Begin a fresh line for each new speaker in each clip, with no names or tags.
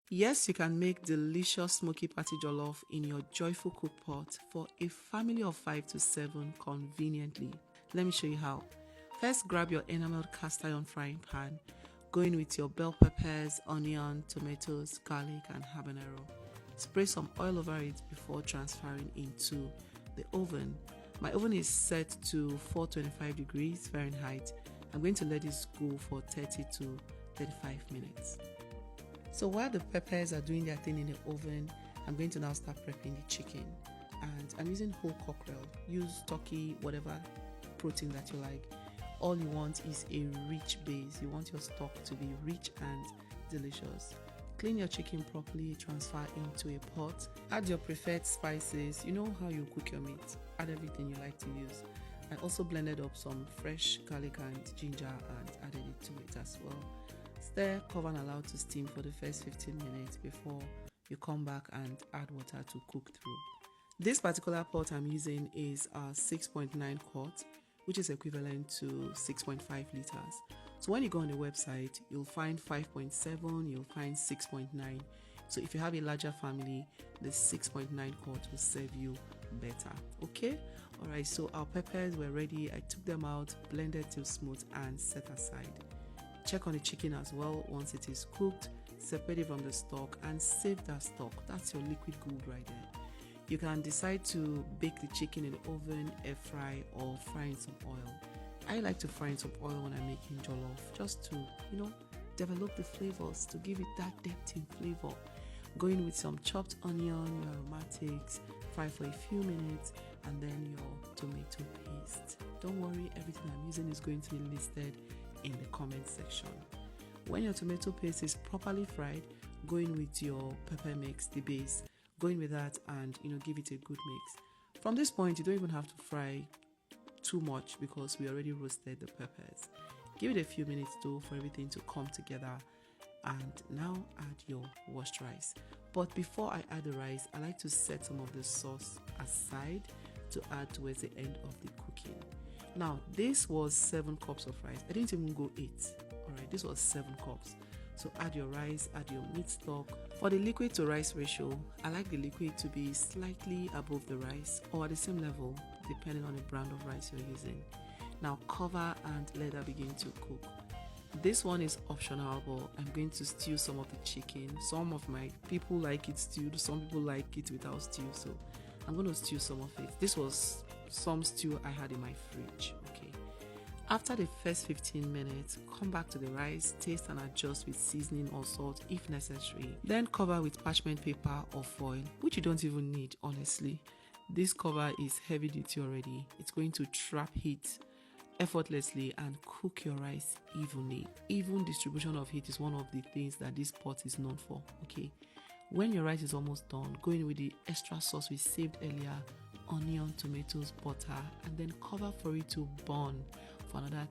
Yes, you can make delicious smoky party jollof in your joyful cook pot for a family of 5 to 7 conveniently. Let me show you how. First, grab your enameled cast iron frying pan, go in with your bell peppers, onion, tomatoes, garlic, and habanero. Spray some oil over it before transferring into the oven. My oven is set to 425 degrees Fahrenheit. I'm going to let this go for 30 to 35 minutes. So while the peppers are doing their thing in the oven, I'm going to now start prepping the chicken. And I'm using whole cockerel. Use turkey, whatever protein that you like. All you want is a rich base. You want your stock to be rich and delicious. Clean your chicken properly, transfer into a pot. Add your preferred spices. You know how you cook your meat. Add everything you like to use. I also blended up some fresh garlic and ginger and added it to it as well. Stir, cover and allow to steam for the first 15 minutes before you come back and add water to cook through. This particular pot I'm using is a 6.9 quart, which is equivalent to 6.5 liters. So when you go on the website, you'll find 5.7, you'll find 6.9. So if you have a larger family, the 6.9 quart will serve you better. Okay? Alright, so our peppers were ready. I took them out, blended till smooth and set aside. Check on the chicken as well. Once it is cooked, separate it from the stock and save that stock. That's your liquid gold right there. You can decide to bake the chicken in the oven, air fry, or fry in some oil. I like to fry in some oil when I'm making jollof, just to, develop the flavors, to give it that depth in flavor. Go in with some chopped onion, your aromatics, fry for a few minutes, and then your tomato paste. Don't worry, everything I'm using is going to be listed in the comment section. When your tomato paste is properly fried, go in with your pepper mix, the base. Go in with that and give it a good mix. From this point, you don't even have to fry too much because we already roasted the peppers. Give it a few minutes though for everything to come together, and now add your washed rice. But before I add the rice, I like to set some of the sauce aside to add towards the end of the cooking. Now, this was 7 cups of rice. I didn't even go 8. Alright, this was 7 cups. So add your rice, add your meat stock. For the liquid to rice ratio, I like the liquid to be slightly above the rice or at the same level, depending on the brand of rice you're using. Now cover and let that begin to cook. This one is optional, but I'm going to stew some of the chicken. Some of my people like it stewed, some people like it without stew, so I'm going to stew some of it. This was some stew I had in my fridge. Okay. After the first 15 minutes, come back to the rice, taste and adjust with seasoning or salt if necessary. Then cover with parchment paper or foil, which you don't even need, honestly. This cover is heavy duty already. It's going to trap heat effortlessly and cook your rice evenly. Even distribution of heat is one of the things that this pot is known for. Okay. When your rice is almost done, go in with the extra sauce we saved earlier, onion, tomatoes, butter, and then cover for it to burn for another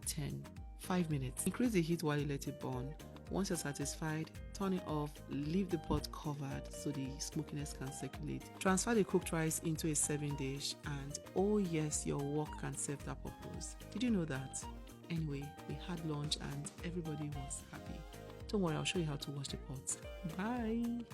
5 minutes. Increase the heat while you let it burn. Once you're satisfied, turn it off, leave the pot covered so the smokiness can circulate. Transfer the cooked rice into a serving dish and oh yes, your wok can serve that purpose. Did you know that? Anyway, we had lunch and everybody was happy. Don't worry, I'll show you how to wash the pot. Bye!